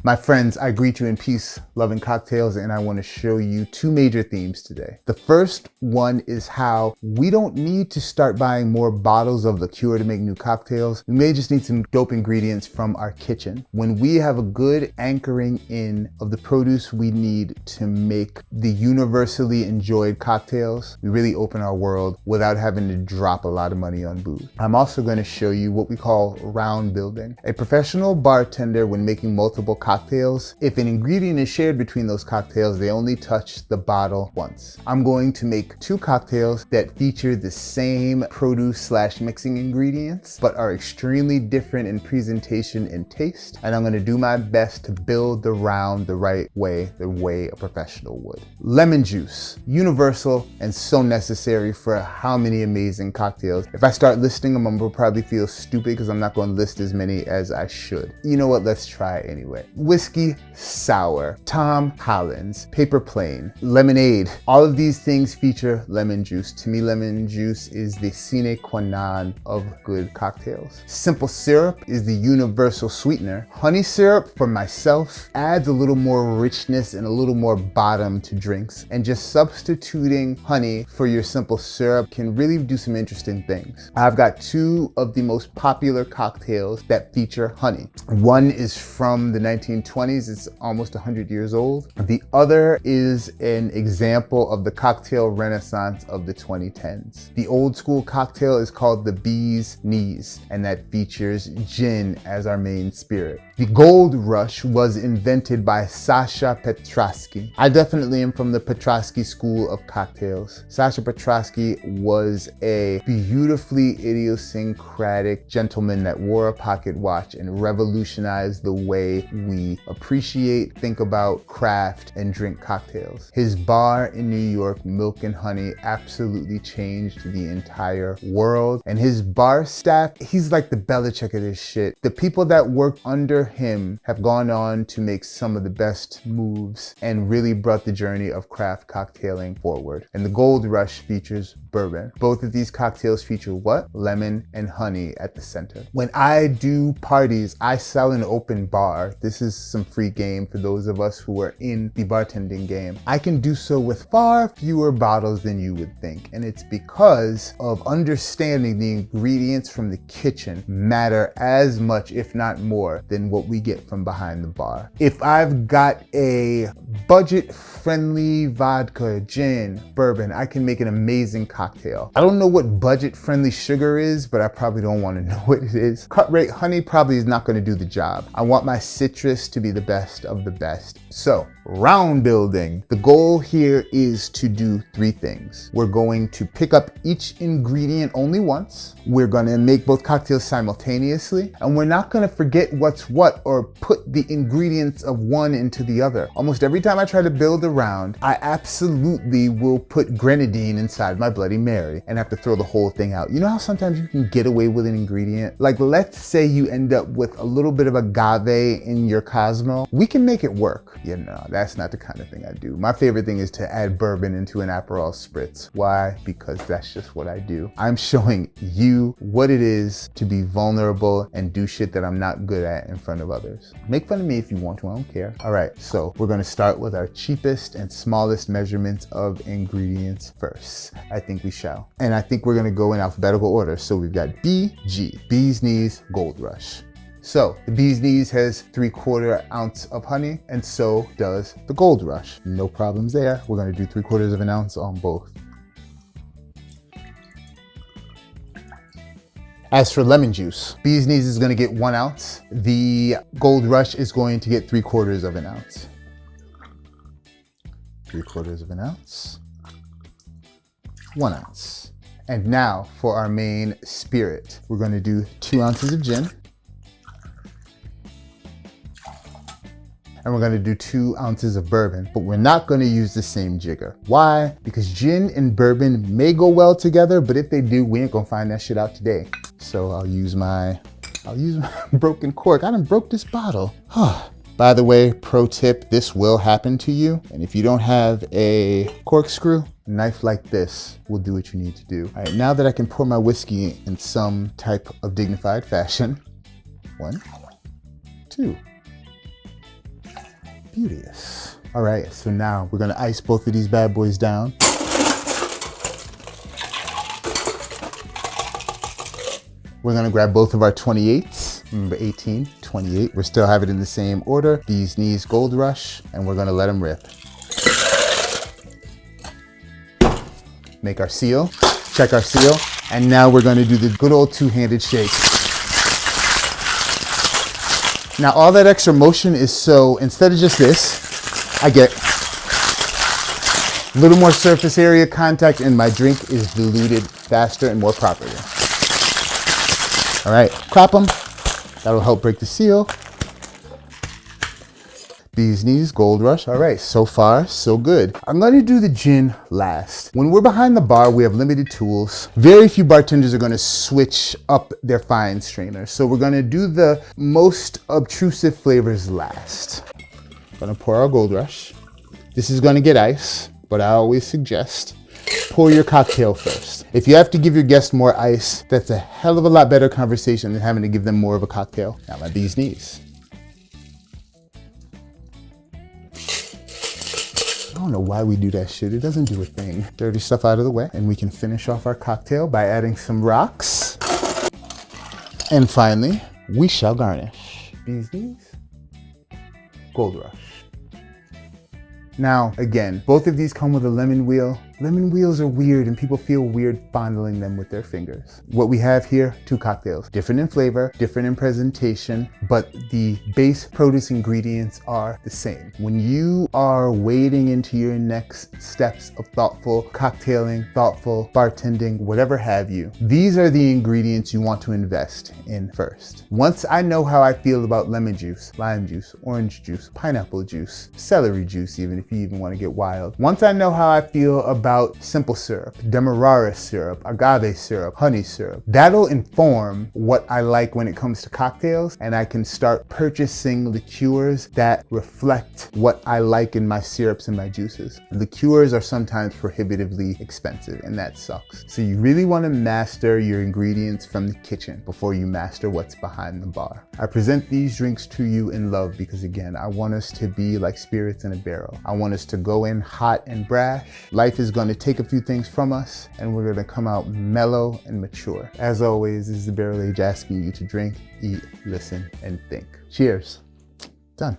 My friends, I greet you in peace, loving cocktails, and I want to show you two major themes today. The first one is how we don't need to start buying more bottles of liqueur to make new cocktails. We may just need some dope ingredients from our kitchen. When we have a good anchoring in of the produce we need to make the universally enjoyed cocktails, we really open our world without having to drop a lot of money on booze. I'm also going to show you what we call round building. A professional bartender, when making multiple cocktails, if an ingredient is shared between those cocktails, they only touch the bottle once. I'm going to make two cocktails that feature the same produce/mixing ingredients, but are extremely different in presentation and taste. And I'm going to do my best to build the round the right way, the way a professional would. Lemon juice, universal and so necessary for how many amazing cocktails. If I start listing them, I'm gonna probably feel stupid because I'm not going to list as many as I should. You know what? Let's try anyway. Whiskey sour, Tom Collins, paper plane, lemonade. All of these things feature lemon juice. To me, lemon juice is the sine qua non of good cocktails. Simple syrup is the universal sweetener. Honey syrup, for myself, adds a little more richness and a little more bottom to drinks. And just substituting honey for your simple syrup can really do some interesting things. I've got two of the most popular cocktails that feature honey. One is from the 1920s. It's almost 100 years old. The other is an example of the cocktail renaissance of the 2010s. The old school cocktail is called the Bee's Knees, and that features gin as our main spirit. The Gold Rush was invented by Sasha Petrosky. I definitely am from the Petrosky school of cocktails. Sasha Petrosky was a beautifully idiosyncratic gentleman that wore a pocket watch and revolutionized the way we appreciate, think about, craft, and drink cocktails. His bar in New York, Milk and Honey, absolutely changed the entire world. And his bar staff, he's like the Belichick of this shit. The people that work under him have gone on to make some of the best moves and really brought the journey of craft cocktailing forward. And the Gold Rush features bourbon. Both of these cocktails feature what? Lemon and honey at the center. When I do parties, I sell an open bar. This is some free game for those of us who are in the bartending game. I can do so with far fewer bottles than you would think. And it's because of understanding the ingredients from the kitchen matter as much, if not more, than what we get from behind the bar. If I've got a budget-friendly vodka, gin, bourbon, I can make an amazing cocktail. I don't know what budget-friendly sugar is, but I probably don't want to know what it is. Cut rate honey probably is not going to do the job. I want my citrus to be the best of the best. So, round building. The goal here is to do three things. We're going to pick up each ingredient only once. We're going to make both cocktails simultaneously, and we're not going to forget what's what or put the ingredients of one into the other. Almost every time I try to build a round, I absolutely will put grenadine inside my Bloody Mary and have to throw the whole thing out. You know how sometimes you can get away with an ingredient? Like, let's say you end up with a little bit of agave in your Cosmo. We can make it work. You know, that's not the kind of thing I do. My favorite thing is to add bourbon into an Aperol Spritz. Why? Because that's just what I do. I'm showing you what it is to be vulnerable and do shit that I'm not good at in front of others. Make fun of me if you want to, I don't care. All right, so we're gonna start with our cheapest and smallest measurements of ingredients first. I think we shall. And I think we're gonna go in alphabetical order. So we've got B, G, Bee's Knees, Gold Rush. So the Bee's Knees has 3/4 ounce of honey, and so does the Gold Rush. No problems there. We're gonna do 3/4 of an ounce on both. As for lemon juice, Bee's Knees is gonna get 1 ounce. The Gold Rush is going to get 3/4 of an ounce. 3/4 of an ounce, 1 ounce. And now for our main spirit. We're gonna do 2 ounces of gin. And we're gonna do 2 ounces of bourbon, but we're not gonna use the same jigger. Why? Because gin and bourbon may go well together, but if they do, we ain't gonna find that shit out today. So I'll use my broken cork. I done broke this bottle. By the way, pro tip, this will happen to you. And if you don't have a corkscrew, a knife like this will do what you need to do. All right, now that I can pour my whiskey in some type of dignified fashion, 1, 2. Beauteous. All right, so now we're gonna ice both of these bad boys down. We're gonna grab both of our 28s. Remember 18, 28. We still have it in the same order. Bee's Knees Gold Rush, and we're gonna let them rip. Make our seal, check our seal, and now we're gonna do the good old two-handed shake. Now all that extra motion is so, instead of just this, I get a little more surface area contact and my drink is diluted faster and more properly. All right, crop them. That'll help break the seal. Bee's Knees Gold Rush. All right, so far, so good. I'm gonna do the gin last. When we're behind the bar, we have limited tools. Very few bartenders are gonna switch up their fine strainers. So we're gonna do the most obtrusive flavors last. Gonna pour our Gold Rush. This is gonna get ice, but I always suggest pour your cocktail first. If you have to give your guests more ice, that's a hell of a lot better conversation than having to give them more of a cocktail. Now my Bee's Knees. I don't know why we do that shit. It doesn't do a thing. Dirty stuff out of the way, and we can finish off our cocktail by adding some rocks. And finally, we shall garnish. Bee's Knees, Gold Rush. Now, again, both of these come with a lemon wheel. Lemon wheels are weird and people feel weird fondling them with their fingers. What we have here, 2 cocktails. Different in flavor, different in presentation, but the base produce ingredients are the same. When you are wading into your next steps of thoughtful cocktailing, thoughtful bartending, whatever have you, these are the ingredients you want to invest in first. Once I know how I feel about lemon juice, lime juice, orange juice, pineapple juice, celery juice, even if you even want to get wild. Once I know how I feel about simple syrup, demerara syrup, agave syrup, honey syrup, that'll inform what I like when it comes to cocktails, and I can start purchasing liqueurs that reflect what I like in my syrups and my juices. Liqueurs are sometimes prohibitively expensive, and that sucks. So you really want to master your ingredients from the kitchen before you master what's behind the bar. I present these drinks to you in love because, again, I want us to be like spirits in a barrel. I want us to go in hot and brash. Life is going to take a few things from us, and we're going to come out mellow and mature. As always, this is the Barrel Age asking you to drink, eat, listen, and think. Cheers. Done.